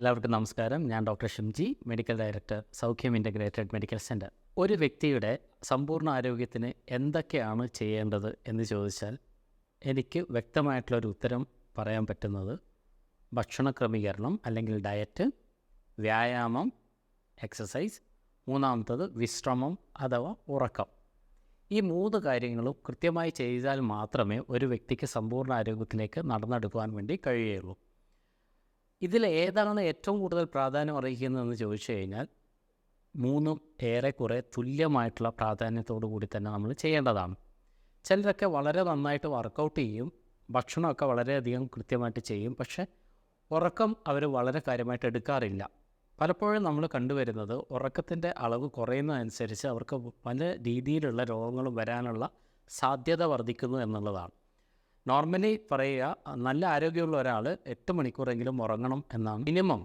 എല്ലാവർക്കും നമസ്കാരം. ഞാൻ ഡോക്ടർ ഷിംജി, മെഡിക്കൽ ഡയറക്ടർ, സൗഖ്യം ഇൻ്റഗ്രേറ്റഡ് മെഡിക്കൽ സെൻറ്റർ. ഒരു വ്യക്തിയുടെ സമ്പൂർണ്ണ ആരോഗ്യത്തിന് എന്തൊക്കെയാണ് ചെയ്യേണ്ടത് എന്ന് ചോദിച്ചാൽ എനിക്ക് വ്യക്തമായിട്ടുള്ളൊരു ഉത്തരം പറയാൻ പറ്റുന്നത് ഭക്ഷണ ക്രമീകരണം അല്ലെങ്കിൽ ഡയറ്റ്, വ്യായാമം, എക്സസൈസ്, മൂന്നാമത്തത് വിശ്രമം അഥവാ ഉറക്കം. ഈ 3 കാര്യങ്ങളും കൃത്യമായി ചെയ്താൽ മാത്രമേ ഒരു വ്യക്തിക്ക് സമ്പൂർണ്ണ ആരോഗ്യത്തിലേക്ക് നടന്നെടുക്കുവാൻ വേണ്ടി കഴിയുകയുള്ളൂ. ഇതിൽ ഏതാണ് ഏറ്റവും കൂടുതൽ പ്രാധാന്യം അർഹിക്കുന്നതെന്ന് ചോദിച്ചു കഴിഞ്ഞാൽ 3 ഏറെക്കുറെ തുല്യമായിട്ടുള്ള പ്രാധാന്യത്തോടു കൂടി തന്നെ നമ്മൾ ചെയ്യേണ്ടതാണ്. ചിലരൊക്കെ വളരെ നന്നായിട്ട് വർക്കൗട്ട് ചെയ്യും, ഭക്ഷണമൊക്കെ വളരെയധികം കൃത്യമായിട്ട് ചെയ്യും, പക്ഷേ ഉറക്കം അവർ വളരെ കാര്യമായിട്ട് എടുക്കാറില്ല. പലപ്പോഴും നമ്മൾ കണ്ടുവരുന്നത് ഉറക്കത്തിൻ്റെ അളവ് കുറയുന്നതനുസരിച്ച് അവർക്ക് പല രീതിയിലുള്ള രോഗങ്ങളും വരാനുള്ള സാധ്യത വർദ്ധിക്കുന്നു എന്നുള്ളതാണ്. നോർമലി പറയുക, നല്ല ആരോഗ്യമുള്ള ഒരാൾ 8 മണിക്കൂറെങ്കിലും ഉറങ്ങണം എന്നാണ് മിനിമം.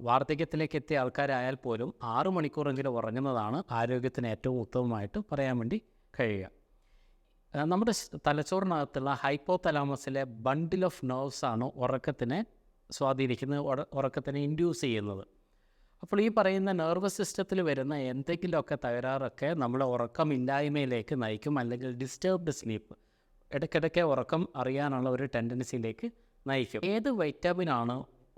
വാർദ്ധക്യത്തിലേക്ക് എത്തിയ ആൾക്കാരായാൽ പോലും 6 മണിക്കൂറെങ്കിലും ഉറങ്ങുന്നതാണ് ആരോഗ്യത്തിന് ഏറ്റവും ഉത്തമമായിട്ട് പറയാൻ വേണ്ടി കഴിയുക. നമ്മുടെ തലച്ചോറിനകത്തുള്ള ഹൈപ്പോതലാമസിലെ ബണ്ടിൽ ഓഫ് നെർവ്സ് ആണ് ഉറക്കത്തിനെ സ്വാധീനിക്കുന്നത്, ഉറക്കത്തിനെ ഇൻഡ്യൂസ് ചെയ്യുന്നത്. അപ്പോൾ ഈ പറയുന്ന നെർവസ് സിസ്റ്റത്തിൽ വരുന്ന എന്തെങ്കിലുമൊക്കെ തകരാറൊക്കെ നമ്മുടെ ഉറക്കമില്ലായ്മയിലേക്ക് നയിക്കും, അല്ലെങ്കിൽ ഡിസ്റ്റർബ്ഡ് സ്ലീപ്പ്, ഇടയ്ക്കിടയ്ക്ക് ഉറക്കം അറിയാനുള്ള ഒരു ടെൻഡൻസിയിലേക്ക് നയിക്കും. ഏത് വൈറ്റാമിനാണ്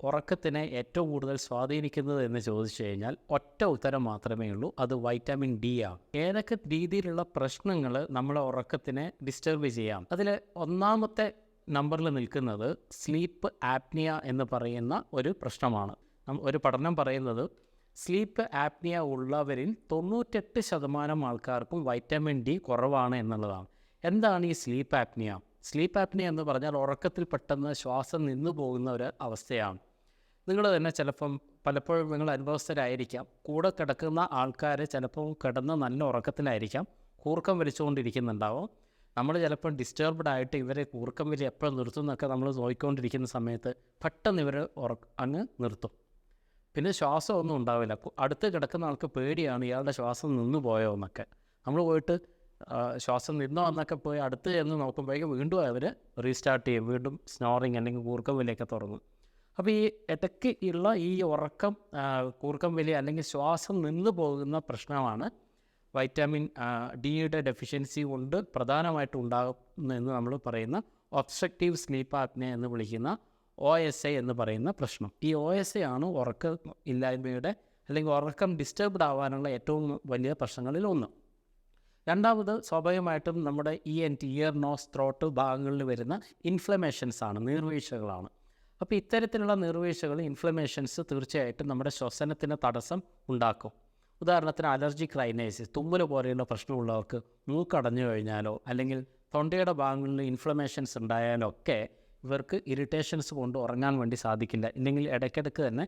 ഉറക്കത്തിനെ ഏറ്റവും കൂടുതൽ സ്വാധീനിക്കുന്നത് എന്ന് ചോദിച്ചു കഴിഞ്ഞാൽ ഒറ്റ ഉത്തരം മാത്രമേ ഉള്ളൂ, അത് വൈറ്റാമിൻ ഡി ആണ്. ഏതൊക്കെ രീതിയിലുള്ള പ്രശ്നങ്ങൾ നമ്മളെ ഉറക്കത്തിനെ ഡിസ്റ്റർബ് ചെയ്യാം? അതിൽ ഒന്നാമത്തെ നമ്പറിൽ നിൽക്കുന്നത് സ്ലീപ്പ് ആപ്നിയ എന്ന് പറയുന്ന ഒരു പ്രശ്നമാണ്. ഒരു പഠനം പറയുന്നത് സ്ലീപ്പ് ആപ്നിയ ഉള്ളവരിൽ 98% ആൾക്കാർക്കും വൈറ്റാമിൻ ഡി കുറവാണ് എന്നുള്ളതാണ്. എന്താണ് ഈ സ്ലീപ്പ് ആപ്നിയ? സ്ലീപ്പ് ആപ്നിയ എന്ന് പറഞ്ഞാൽ ഉറക്കത്തിൽ പെട്ടെന്ന് ശ്വാസം നിന്നു പോകുന്ന ഒരു അവസ്ഥയാണ്. നിങ്ങൾ തന്നെ പലപ്പോഴും നിങ്ങൾ അനുഭവസ്ഥരായിരിക്കാം. കൂടെ കിടക്കുന്ന ആൾക്കാർ ചിലപ്പോൾ കിടന്ന് നല്ല ഉറക്കത്തിലായിരിക്കാം, കൂർക്കം വലിച്ചുകൊണ്ടിരിക്കുന്നുണ്ടാവും. നമ്മൾ ചിലപ്പോൾ ഡിസ്റ്റർബ്ഡ് ആയിട്ട് ഇവരെ കൂർക്കം വലി എപ്പോഴും നിർത്തുന്നൊക്കെ നമ്മൾ നോക്കിക്കൊണ്ടിരിക്കുന്ന സമയത്ത് പെട്ടെന്ന് ഇവർ അങ്ങ് നിർത്തും. പിന്നെ ശ്വാസമൊന്നും ഉണ്ടാവില്ല. അടുത്ത് കിടക്കുന്ന ആൾക്ക് പേടിയാണ് ഇയാളുടെ ശ്വാസം നിന്നു പോയോ എന്നൊക്കെ. നമ്മൾ പോയിട്ട് ശ്വാസം നിന്നോ എന്നൊക്കെ പോയി അടുത്ത് ചെന്ന് നോക്കുമ്പോഴേക്കും വീണ്ടും അവർ റീസ്റ്റാർട്ട് ചെയ്യും, വീണ്ടും സ്നോറിങ് അല്ലെങ്കിൽ കൂർക്കം വലിയൊക്കെ തുറന്നു. അപ്പോൾ ഈ ഇടയ്ക്ക് ഉള്ള ഈ ഉറക്കം, കൂർക്കം വലി അല്ലെങ്കിൽ ശ്വാസം നിന്നു പോകുന്ന പ്രശ്നമാണ് വൈറ്റാമിൻ ഡിയുടെ ഡെഫിഷ്യൻസി കൊണ്ട് പ്രധാനമായിട്ടും ഉണ്ടാകുന്നതെന്ന് നമ്മൾ പറയുന്ന ഒബ്സ്ട്രക്റ്റീവ് സ്ലീപ്പ് ആപ്നിയ എന്ന് വിളിക്കുന്ന OSA എന്ന് പറയുന്ന പ്രശ്നം. ഈ OSA ആണ് ഉറക്കം ഇല്ലായ്മയുടെ അല്ലെങ്കിൽ ഉറക്കം ഡിസ്റ്റർബ്ഡ് ആവാനുള്ള ഏറ്റവും വലിയ പ്രശ്നങ്ങളിൽ ഒന്ന്. രണ്ടാമത് സ്വാഭാവികമായിട്ടും നമ്മുടെ ENT, ഇയർ, നോസ്, ത്രോട്ട് ഭാഗങ്ങളിൽ വരുന്ന ഇൻഫ്ലമേഷൻസ് ആണ്, നീർവീഴ്ചകളാണ്. അപ്പോൾ ഇത്തരത്തിലുള്ള നീർവീഴ്ചകൾ, ഇൻഫ്ലമേഷൻസ് തീർച്ചയായിട്ടും നമ്മുടെ ശ്വസനത്തിന് തടസ്സം ഉണ്ടാക്കും. ഉദാഹരണത്തിന് അലർജിക് റൈനൈറ്റിസ്, തുമ്മൽ പോലെയുള്ള പ്രശ്നമുള്ളവർക്ക് മൂക്കടഞ്ഞു കഴിഞ്ഞാലോ അല്ലെങ്കിൽ തൊണ്ടയുടെ ഭാഗങ്ങളിൽ ഇൻഫ്ലമേഷൻസ് ഉണ്ടായാലോ ഒക്കെ ഇവർക്ക് ഇറിറ്റേഷൻസ് കൊണ്ട് ഉറങ്ങാൻ വേണ്ടി സാധിക്കില്ല, ഇല്ലെങ്കിൽ ഇടയ്ക്കിടയ്ക്ക് തന്നെ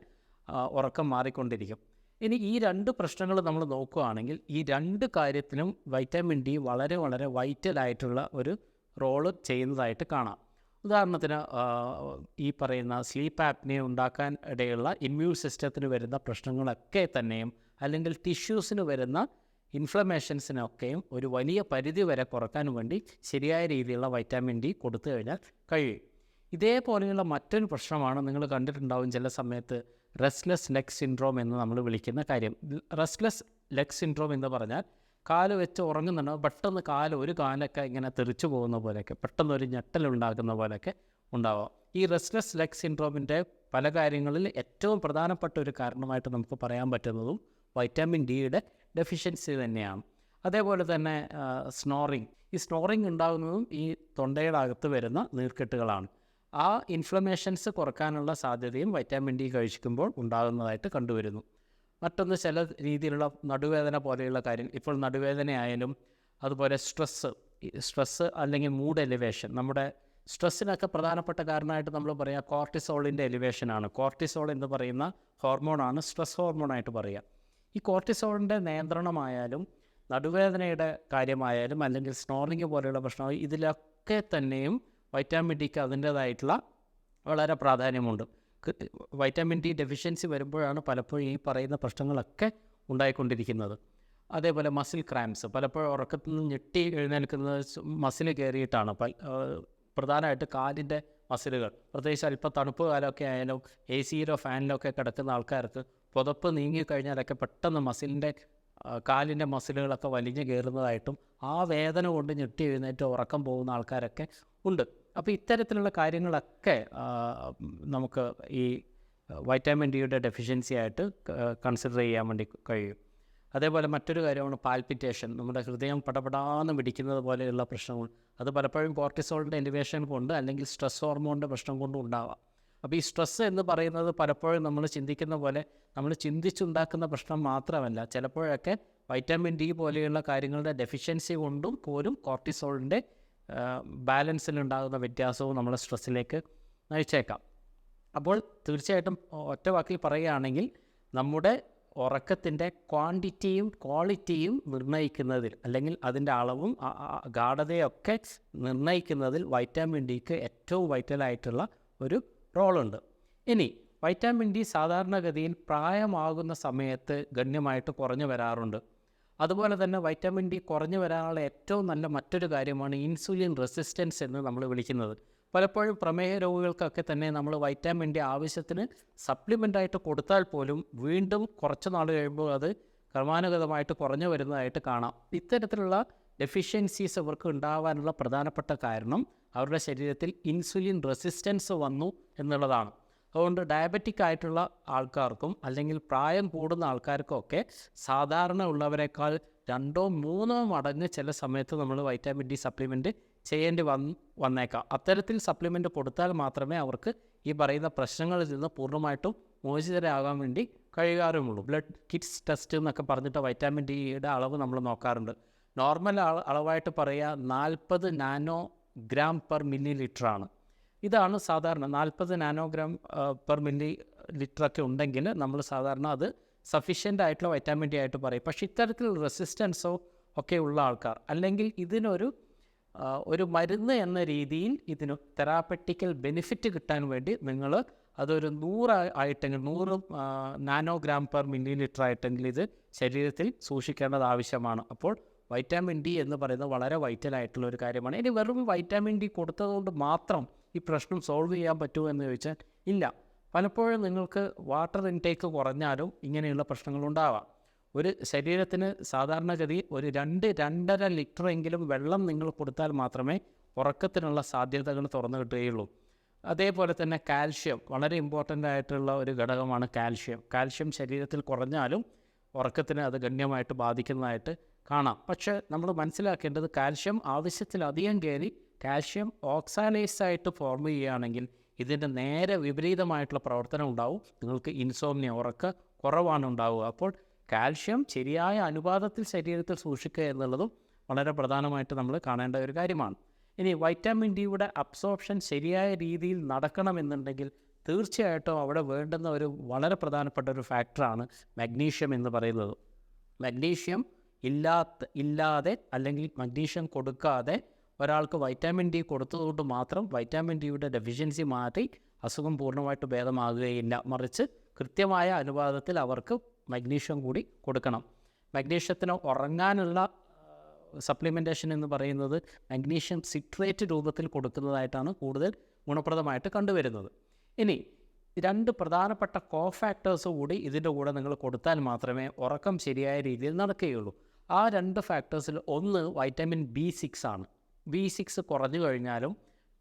ഉറക്കം മാറിക്കൊണ്ടിരിക്കും. ഇനി ഈ 2 പ്രശ്നങ്ങൾ നമ്മൾ നോക്കുകയാണെങ്കിൽ ഈ 2 കാര്യത്തിനും വൈറ്റാമിൻ ഡി വളരെ വളരെ വൈറ്റലായിട്ടുള്ള ഒരു റോള് ചെയ്യുന്നതായിട്ട് കാണാം. ഉദാഹരണത്തിന് ഈ പറയുന്ന സ്ലീപ്പ് ആപ്നിയ ഉണ്ടാക്കാൻ ഇടയുള്ള ഇമ്മ്യൂൺ സിസ്റ്റത്തിന് വരുന്ന പ്രശ്നങ്ങളൊക്കെ തന്നെയും അല്ലെങ്കിൽ ടിഷ്യൂസിന് വരുന്ന ഇൻഫ്ലമേഷൻസിനൊക്കെയും ഒരു വലിയ പരിധി വരെ കുറക്കാൻ വേണ്ടി ശരിയായ രീതിയിലുള്ള വൈറ്റാമിൻ ഡി കൊടുത്തു കഴിഞ്ഞാൽ കഴിയും. ഇതേപോലെയുള്ള മറ്റൊരു പ്രശ്നമാണ് നിങ്ങൾ കണ്ടിട്ടുണ്ടാവും ചില സമയത്ത് റെസ്റ്റ്ലെസ് ലെഗ് സിൻഡ്രോം എന്ന് നമ്മൾ വിളിക്കുന്ന കാര്യം. റെസ്റ്റ്ലെസ് ലെഗ് സിൻഡ്രോം എന്ന് പറഞ്ഞാൽ കാല് വെച്ച് ഉറങ്ങുന്നുണ്ടാവും, പെട്ടെന്ന് ഒരു കാലൊക്കെ ഇങ്ങനെ തെറിച്ചു പോകുന്ന പോലെയൊക്കെ, പെട്ടെന്ന് ഒരു ഞെട്ടലുണ്ടാക്കുന്ന പോലെയൊക്കെ ഉണ്ടാവാം. ഈ റെസ്റ്റ്ലെസ് ലെഗ് സിൻഡ്രോമിൻ്റെ പല കാര്യങ്ങളിൽ ഏറ്റവും പ്രധാനപ്പെട്ട ഒരു കാരണമായിട്ട് നമുക്ക് പറയാൻ പറ്റുന്നതും വൈറ്റാമിൻ ഡിയുടെ ഡെഫിഷ്യൻസി തന്നെയാണ്. അതേപോലെ തന്നെ സ്നോറിങ്. ഈ സ്നോറിങ് ഉണ്ടാകുന്നതും ഈ തൊണ്ടയുടെ അകത്ത് വരുന്ന നീർക്കെട്ടുകളാണ്. ആ ഇൻഫ്ലമേഷൻസ് കുറക്കാനുള്ള സാധ്യതയും വൈറ്റാമിൻ ഡി കഴിക്കുമ്പോൾ ഉണ്ടാകുന്നതായിട്ട് കണ്ടുവരുന്നു. മറ്റൊന്ന് ചില രീതിയിലുള്ള നടുവേദന പോലെയുള്ള കാര്യം. ഇപ്പോൾ നടുവേദനയായാലും അതുപോലെ സ്ട്രെസ്സ് അല്ലെങ്കിൽ മൂഡ് എലിവേഷൻ. നമ്മുടെ സ്ട്രെസ്സിനൊക്കെ പ്രധാനപ്പെട്ട കാരണമായിട്ട് നമ്മൾ പറയുക കോർട്ടിസോളിൻ്റെ എലിവേഷനാണ്. കോർട്ടിസോൾ എന്ന് പറയുന്ന ഹോർമോണാണ് സ്ട്രെസ് ഹോർമോണായിട്ട് പറയുക. ഈ കോർട്ടിസോളിൻ്റെ നിയന്ത്രണമായാലും നടുവേദനയുടെ കാര്യമായാലും അല്ലെങ്കിൽ സ്നോറിങ് പോലെയുള്ള പ്രശ്നങ്ങൾ, ഇതിലൊക്കെ തന്നെയും വൈറ്റാമിൻ ഡിക്ക് അതിൻ്റേതായിട്ടുള്ള വളരെ പ്രാധാന്യമുണ്ട്. വൈറ്റാമിൻ ഡി ഡെഫിഷ്യൻസി വരുമ്പോഴാണ് പലപ്പോഴും ഈ പറയുന്ന പ്രശ്നങ്ങളൊക്കെ ഉണ്ടായിക്കൊണ്ടിരിക്കുന്നത്. അതേപോലെ മസിൽ ക്രാംസ്, പലപ്പോഴും ഉറക്കത്തിൽ നിന്ന് ഞെട്ടി എഴുന്നേൽക്കുന്നത് മസിൽ കയറിയിട്ടാണ്. പ്രധാനമായിട്ട് കാലിൻ്റെ മസിലുകൾ. പ്രത്യേകിച്ച് അല്പം തണുപ്പ് കാലമൊക്കെ ആയാലും AC-യിലോ ഫാനിലോ ഒക്കെ കിടക്കുന്ന ആൾക്കാർക്ക് പുതപ്പ് നീങ്ങിക്കഴിഞ്ഞാലൊക്കെ പെട്ടെന്ന് കാലിൻ്റെ മസിലുകളൊക്കെ വലിഞ്ഞു കയറുന്നതായിട്ടും ആ വേദന കൊണ്ട് ഞെട്ടി എഴുന്നേറ്റ് ഉറക്കം പോകുന്ന ആൾക്കാരൊക്കെ ഉണ്ട്. അപ്പോൾ ഇത്തരത്തിലുള്ള കാര്യങ്ങളൊക്കെ നമുക്ക് ഈ വൈറ്റാമിൻ ഡിയുടെ ഡെഫിഷ്യൻസി ആയിട്ട് കൺസിഡർ ചെയ്യാൻ വേണ്ടി കഴിയും. അതേപോലെ മറ്റൊരു കാര്യമാണ് പാൽപിറ്റേഷൻ. നമ്മുടെ ഹൃദയം പടപടാന്ന് പിടിക്കുന്നത് പോലെയുള്ള പ്രശ്നങ്ങൾ. അത് പലപ്പോഴും കോർട്ടിസോളിൻ്റെ എലിവേഷൻ കൊണ്ട് അല്ലെങ്കിൽ സ്ട്രെസ് ഹോർമോണിൻ്റെ പ്രശ്നം കൊണ്ടും ഉണ്ടാവാം. അപ്പോൾ ഈ സ്ട്രെസ്സ് എന്ന് പറയുന്നത് പലപ്പോഴും നമ്മൾ ചിന്തിക്കുന്ന പോലെ നമ്മൾ ചിന്തിച്ചുണ്ടാക്കുന്ന പ്രശ്നം മാത്രമല്ല, ചിലപ്പോഴൊക്കെ വൈറ്റാമിൻ ഡി പോലെയുള്ള കാര്യങ്ങളുടെ ഡെഫിഷ്യൻസി കൊണ്ടും പോലും കോർട്ടിസോളിൻ്റെ ബാലൻസിലുണ്ടാകുന്ന വ്യത്യാസവും നമ്മളെ സ്ട്രെസ്സിലേക്ക് നയിച്ചേക്കാം. അപ്പോൾ തീർച്ചയായിട്ടും ഒറ്റ വാക്കിൽ പറയുകയാണെങ്കിൽ നമ്മുടെ ഉറക്കത്തിൻ്റെ ക്വാണ്ടിറ്റിയും ക്വാളിറ്റിയും നിർണ്ണയിക്കുന്നതിൽ, അല്ലെങ്കിൽ അതിൻ്റെ അളവും ഗാഢതയൊക്കെ നിർണ്ണയിക്കുന്നതിൽ വൈറ്റാമിൻ ഡിക്ക് ഏറ്റവും വൈറ്റലായിട്ടുള്ള ഒരു റോളുണ്ട്. ഇനി വൈറ്റാമിൻ ഡി സാധാരണഗതിയിൽ പ്രായമാകുന്ന സമയത്ത് ഗണ്യമായിട്ട് കുറഞ്ഞു വരാറുണ്ട്. അതുപോലെ തന്നെ വൈറ്റാമിൻ ഡി കുറഞ്ഞു വരാനുള്ള ഏറ്റവും നല്ല മറ്റൊരു കാര്യമാണ് ഇൻസുലിൻ റെസിസ്റ്റൻസ് എന്ന് നമ്മൾ വിളിക്കുന്നത്. പലപ്പോഴും പ്രമേഹ രോഗികൾക്കൊക്കെ തന്നെ നമ്മൾ വൈറ്റാമിൻ ഡി ആവശ്യത്തിന് സപ്ലിമെൻ്റായിട്ട് കൊടുത്താൽ പോലും വീണ്ടും കുറച്ച് നാൾ കഴിയുമ്പോൾ അത് ക്രമാനുഗതമായിട്ട് കുറഞ്ഞു വരുന്നതായിട്ട് കാണാം. ഇത്തരത്തിലുള്ള ഡെഫിഷ്യൻസീസ് അവർക്ക് ഉണ്ടാകാനുള്ള പ്രധാനപ്പെട്ട കാരണം അവരുടെ ശരീരത്തിൽ ഇൻസുലിൻ റെസിസ്റ്റൻസ് വന്നു എന്നുള്ളതാണ്. അതുകൊണ്ട് ഡയബറ്റിക് ആയിട്ടുള്ള ആൾക്കാർക്കും അല്ലെങ്കിൽ പ്രായം കൂടുന്ന ആൾക്കാർക്കൊക്കെ സാധാരണ ഉള്ളവരെക്കാൾ 2-3 മടങ്ങ് ചില സമയത്ത് നമ്മൾ വൈറ്റാമിൻ ഡി സപ്ലിമെൻറ്റ് ചെയ്യേണ്ടി വന്നേക്കാം. അത്തരത്തിൽ സപ്ലിമെൻറ്റ് കൊടുത്താൽ മാത്രമേ അവർക്ക് ഈ പറയുന്ന പ്രശ്നങ്ങളിൽ നിന്ന് പൂർണ്ണമായിട്ടും മോചിതരാകാൻ വേണ്ടി കഴിയാറുമുള്ളൂ. ബ്ലഡ് കിറ്റ്സ് ടെസ്റ്റ് എന്നൊക്കെ പറഞ്ഞിട്ട് വൈറ്റാമിൻ ഡിയുടെ അളവ് നമ്മൾ നോക്കാറുണ്ട്. നോർമൽ അളവായിട്ട് പറയുക 40 നാനോഗ്രാം പെർ മില്ലി ലിറ്ററാണ്. ഇതാണ് സാധാരണ 40 നാനോഗ്രാം പെർ മില്ലി ലിറ്ററൊക്കെ ഉണ്ടെങ്കിൽ നമ്മൾ സാധാരണ അത് സഫീഷ്യൻ്റ് ആയിട്ടുള്ള വൈറ്റാമിൻ ഡി ആയിട്ട് പറയും. പക്ഷേ ഇത്തരത്തിൽ റെസിസ്റ്റൻസോ ഒക്കെ ഉള്ള ആൾക്കാർ, അല്ലെങ്കിൽ ഇതിനൊരു മരുന്ന് എന്ന രീതിയിൽ ഇതിന് തെറാപ്പറ്റിക്കൽ ബെനിഫിറ്റ് കിട്ടാൻ വേണ്ടി നിങ്ങൾ അതൊരു 100 ആയിട്ടെങ്കിൽ 100 നാനോഗ്രാം പെർ മില്ലി ലിറ്റർ ആയിട്ടെങ്കിൽ ഇത് ശരീരത്തിൽ സൂക്ഷിക്കേണ്ടത് ആവശ്യമാണ്. അപ്പോൾ വൈറ്റാമിൻ ഡി എന്ന് പറയുന്നത് വളരെ വൈറ്റലായിട്ടുള്ള ഒരു കാര്യമാണ്. ഇനി വെറും വൈറ്റാമിൻ ഡി കൊടുത്തതുകൊണ്ട് മാത്രം ഈ പ്രശ്നം സോൾവ് ചെയ്യാൻ പറ്റുമോ എന്ന് ചോദിച്ചാൽ ഇല്ല. പലപ്പോഴും നിങ്ങൾക്ക് വാട്ടർ ഇൻടേക്ക് കുറഞ്ഞാലും ഇങ്ങനെയുള്ള പ്രശ്നങ്ങളുണ്ടാവാം. ഒരു ശരീരത്തിന് സാധാരണഗതി ഒരു 2-2.5 ലിറ്ററെങ്കിലും വെള്ളം നിങ്ങൾ കൊടുത്താൽ മാത്രമേ ഉറക്കത്തിനുള്ള സാധ്യതകൾ തുറന്നു കിട്ടുകയുള്ളൂ. അതേപോലെ തന്നെ കാൽഷ്യം വളരെ ഇമ്പോർട്ടൻ്റ് ആയിട്ടുള്ള ഒരു ഘടകമാണ് കാൽഷ്യം ശരീരത്തിൽ കുറഞ്ഞാലും ഉറക്കത്തിന് അത് ഗണ്യമായിട്ട് ബാധിക്കുന്നതായിട്ട് കാണാം. പക്ഷേ നമ്മൾ മനസ്സിലാക്കേണ്ടത് കാൽഷ്യം ആവശ്യത്തിലധികം കയറി കാൽഷ്യം ഓക്സാലേസായിട്ട് ഫോം ചെയ്യുകയാണെങ്കിൽ ഇതിൻ്റെ നേരെ വിപരീതമായിട്ടുള്ള പ്രവർത്തനം ഉണ്ടാവും. നിങ്ങൾക്ക് ഇൻസോംനിയ, ഉറക്ക കുറവാണ് ഉണ്ടാവുക. അപ്പോൾ കാൽഷ്യം ശരിയായ അനുപാതത്തിൽ ശരീരത്തിൽ സൂക്ഷിക്കുക എന്നുള്ളതും വളരെ പ്രധാനമായിട്ട് നമ്മൾ കാണേണ്ട ഒരു കാര്യമാണ്. ഇനി വൈറ്റാമിൻ ഡിയുടെ അബ്സോർപ്ഷൻ ശരിയായ രീതിയിൽ നടക്കണമെന്നുണ്ടെങ്കിൽ തീർച്ചയായിട്ടും അവിടെ വേണ്ടുന്ന ഒരു വളരെ പ്രധാനപ്പെട്ട ഒരു ഫാക്ടറാണ് മഗ്നീഷ്യം എന്ന് പറയുന്നത്. മഗ്നീഷ്യം ഇല്ലാതെ അല്ലെങ്കിൽ മഗ്നീഷ്യം കൊടുക്കാതെ ഒരാൾക്ക് വൈറ്റാമിൻ ഡി കൊടുത്തതുകൊണ്ട് മാത്രം വൈറ്റാമിൻ ഡിയുടെ ഡെഫിഷ്യൻസി മാറ്റി അസുഖം പൂർണ്ണമായിട്ട് ഭേദമാകുകയില്ല. മറിച്ച് കൃത്യമായ അനുപാതത്തിൽ അവർക്ക് മഗ്നീഷ്യം കൂടി കൊടുക്കണം. മഗ്നീഷ്യത്തിന് ഉറങ്ങാനുള്ള സപ്ലിമെൻറ്റേഷൻ എന്ന് പറയുന്നത് മഗ്നീഷ്യം സിട്രേറ്റ് രൂപത്തിൽ കൊടുക്കുന്നതായിട്ടാണ് കൂടുതൽ ഗുണപ്രദമായിട്ട് കണ്ടുവരുന്നത്. ഇനി 2 പ്രധാനപ്പെട്ട കോഫാക്ടേഴ്സ് കൂടി ഇതിൻ്റെ കൂടെ നിങ്ങൾ കൊടുത്താൽ മാത്രമേ ഉറക്കം ശരിയായ രീതിയിൽ നടക്കുകയുള്ളൂ. ആ 2 ഫാക്ടേഴ്സിൽ ഒന്ന് വൈറ്റാമിൻ B6 ആണ്. B6 കുറഞ്ഞു കഴിഞ്ഞാലും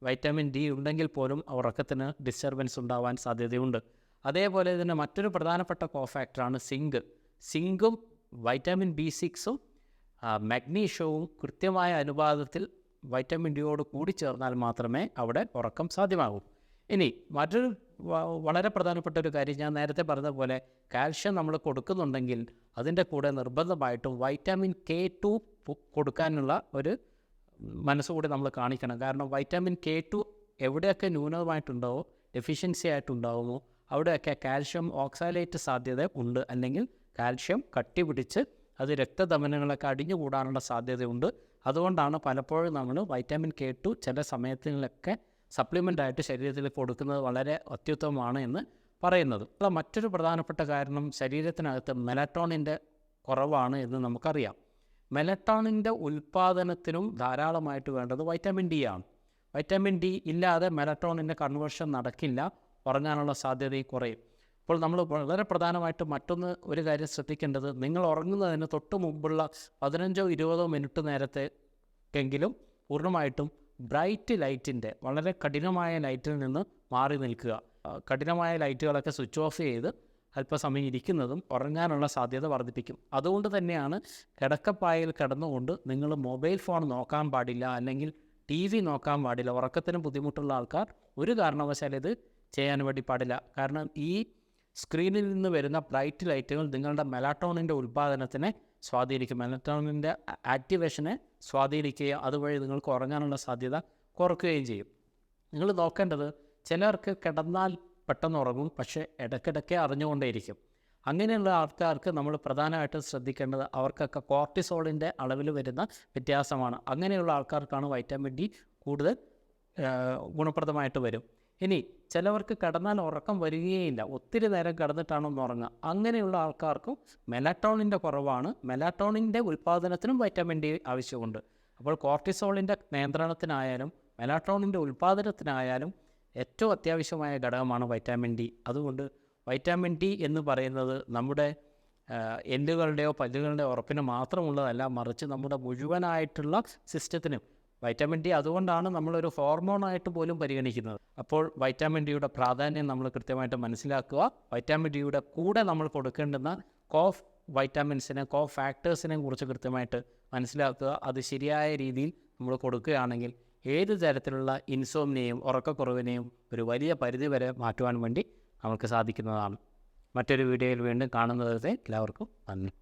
വൈറ്റാമിൻ ഡി ഉണ്ടെങ്കിൽ പോലും ഉറക്കത്തിന് ഡിസ്റ്റർബൻസ് ഉണ്ടാവാൻ സാധ്യതയുണ്ട്. അതേപോലെ തന്നെ മറ്റൊരു പ്രധാനപ്പെട്ട കോഫാക്ടറാണ് സിങ്കും വൈറ്റാമിൻ B6ഉം മഗ്നീഷ്യവും കൃത്യമായ അനുപാതത്തിൽ വൈറ്റാമിൻ ഡിയോട് കൂടി ചേർന്നാൽ മാത്രമേ അവിടെ ഉറക്കം സാധ്യമാകൂ. ഇനി മറ്റൊരു വളരെ പ്രധാനപ്പെട്ട ഒരു കാര്യം, ഞാൻ നേരത്തെ പറഞ്ഞ പോലെ കാൽഷ്യം നമ്മൾ കൊടുക്കുന്നുണ്ടെങ്കിൽ അതിൻ്റെ കൂടെ നിർബന്ധമായിട്ടും വൈറ്റാമിൻ K2 കൊടുക്കാനുള്ള ഒരു മനസ്സുകൂടി നമ്മൾ കാണിക്കണം. കാരണം വൈറ്റാമിൻ K2 എവിടെയൊക്കെ ന്യൂനമായിട്ടുണ്ടാവോ, ഡെഫിഷ്യൻസി ആയിട്ടുണ്ടാവുമോ അവിടെയൊക്കെ കാൽഷ്യം ഓക്സാലേറ്റ് സാധ്യത ഉണ്ട്. അല്ലെങ്കിൽ കാൽഷ്യം കട്ടി പിടിച്ച് അത് രക്തധമനികളൊക്കെ അടിഞ്ഞുകൂടാനുള്ള സാധ്യതയുണ്ട്. അതുകൊണ്ടാണ് പലപ്പോഴും നമ്മൾ വൈറ്റാമിൻ K2 ചില സമയങ്ങളിലൊക്കെ സപ്ലിമെൻ്റായിട്ട് ശരീരത്തിൽ കൊടുക്കുന്നത് വളരെ അത്യുത്തമമാണ് എന്ന് പറയുന്നത്. മറ്റൊരു പ്രധാനപ്പെട്ട കാരണം ശരീരത്തിനകത്ത് മെലറ്റോണിൻ്റെ കുറവാണ് എന്ന് നമുക്കറിയാം. മെലറ്റോണിൻ്റെ ഉൽപ്പാദനത്തിനും ധാരാളമായിട്ട് വേണ്ടത് വൈറ്റാമിൻ ഡി ആണ്. വൈറ്റമിൻ ഡി ഇല്ലാതെ മെലറ്റോണിൻ്റെ കൺവേർഷൻ നടക്കില്ല, ഉറങ്ങാനുള്ള സാധ്യതയും കുറയും. അപ്പോൾ നമ്മൾ വളരെ പ്രധാനമായിട്ട് ഒരു കാര്യം ശ്രദ്ധിക്കേണ്ടത്, നിങ്ങൾ ഉറങ്ങുന്നതിന് തൊട്ട് മുമ്പുള്ള 15-20 മിനിറ്റ് നേരത്തെക്കെങ്കിലും പൂർണ്ണമായിട്ടും ബ്രൈറ്റ് ലൈറ്റിൻ്റെ, വളരെ കഠിനമായ ലൈറ്റിൽ നിന്ന് മാറി നിൽക്കുക. കഠിനമായ ലൈറ്റുകളൊക്കെ സ്വിച്ച് ഓഫ് ചെയ്ത് അല്പസമയം ഇരിക്കുന്നതും ഉറങ്ങാനുള്ള സാധ്യത വർദ്ധിപ്പിക്കും. അതുകൊണ്ട് തന്നെയാണ് കിടക്കപ്പായയിൽ കിടന്നുകൊണ്ട് നിങ്ങൾ മൊബൈൽ ഫോൺ നോക്കാൻ പാടില്ല, അല്ലെങ്കിൽ TV നോക്കാൻ പാടില്ല. ഉറക്കത്തിന് ബുദ്ധിമുട്ടുള്ള ആൾക്കാർ ഒരു കാരണവശാലും ഇത് ചെയ്യാൻ വേണ്ടി പാടില്ല. കാരണം ഈ സ്ക്രീനിൽ നിന്ന് വരുന്ന ബ്രൈറ്റ് ലൈറ്റുകൾ നിങ്ങളുടെ മെലാറ്റോണിൻ്റെ ഉൽപ്പാദനത്തിനെ സ്വാധീനിക്കും, മെലറ്റോണിൻ്റെ ആക്ടിവേഷനെ സ്വാധീനിക്കുകയും അതുവഴി നിങ്ങൾക്ക് ഉറങ്ങാനുള്ള സാധ്യത കുറയ്ക്കുകയും ചെയ്യും. നിങ്ങൾ നോക്കേണ്ടത്, ചിലർക്ക് കിടന്നാൽ പെട്ടെന്ന് ഉറങ്ങും, പക്ഷേ ഇടയ്ക്കിടയ്ക്ക് അറിഞ്ഞുകൊണ്ടേയിരിക്കും. അങ്ങനെയുള്ള ആൾക്കാർക്ക് നമ്മൾ പ്രധാനമായിട്ടും ശ്രദ്ധിക്കേണ്ടത് അവർക്കൊക്കെ കോർട്ടിസോളിൻ്റെ അളവിൽ വരുന്ന വ്യത്യാസമാണ്. അങ്ങനെയുള്ള ആൾക്കാർക്കാണ് വൈറ്റമിൻ ഡി കൂടുതൽ ഗുണപ്രദമായിട്ട് വരും. ഇനി ചിലവർക്ക് കിടന്നാൽ ഉറക്കം വരികയില്ല, ഒത്തിരി നേരം കിടന്നിട്ടാണൊന്ന് ഉറങ്ങുക. അങ്ങനെയുള്ള ആൾക്കാർക്കും മെലാറ്റോണിൻ്റെ കുറവാണ്. മെലാറ്റോണിൻ്റെ ഉൽപ്പാദനത്തിനും വൈറ്റമിൻ ഡി ആവശ്യമുണ്ട്. അപ്പോൾ കോർട്ടിസോളിൻ്റെ നിയന്ത്രണത്തിനായാലും മെലാറ്റോണിൻ്റെ ഉൽപ്പാദനത്തിനായാലും ഏറ്റവും അത്യാവശ്യമായ ഘടകമാണ് വൈറ്റമിൻ ഡി. അതുകൊണ്ട് വൈറ്റമിൻ ഡി എന്ന് പറയുന്നത് നമ്മുടെ എല്ലുകളുടെയോ പല്ലുകളുടെയോ ഉറപ്പിന് മാത്രമുള്ളതല്ല, മറിച്ച് നമ്മുടെ മുഴുവനായിട്ടുള്ള സിസ്റ്റത്തിനും വൈറ്റമിൻ ഡി, അതുകൊണ്ടാണ് നമ്മളൊരു ഹോർമോണായിട്ട് പോലും പരിഗണിക്കുന്നത്. അപ്പോൾ വൈറ്റമിൻ ഡിയുടെ പ്രാധാന്യം നമ്മൾ കൃത്യമായിട്ട് മനസ്സിലാക്കുക. വൈറ്റമിൻ ഡിയുടെ കൂടെ നമ്മൾ കൊടുക്കേണ്ടുന്ന വൈറ്റമിൻസിനെ, ഫാക്ടേഴ്സിനെയും കുറിച്ച് കൃത്യമായിട്ട് മനസ്സിലാക്കുക. അത് ശരിയായ രീതിയിൽ നമ്മൾ കൊടുക്കുകയാണെങ്കിൽ ഏത് തരത്തിലുള്ള ഇൻസോംനിയയും ഉറക്കക്കുറവിനെയും ഒരു വലിയ പരിധി വരെ മാറ്റുവാൻ വേണ്ടി നമുക്ക് സാധിക്കുന്നതാണ്. മറ്റൊരു വീഡിയോയിൽ വീണ്ടും കാണുന്നത് വരെ എല്ലാവർക്കും നന്ദി.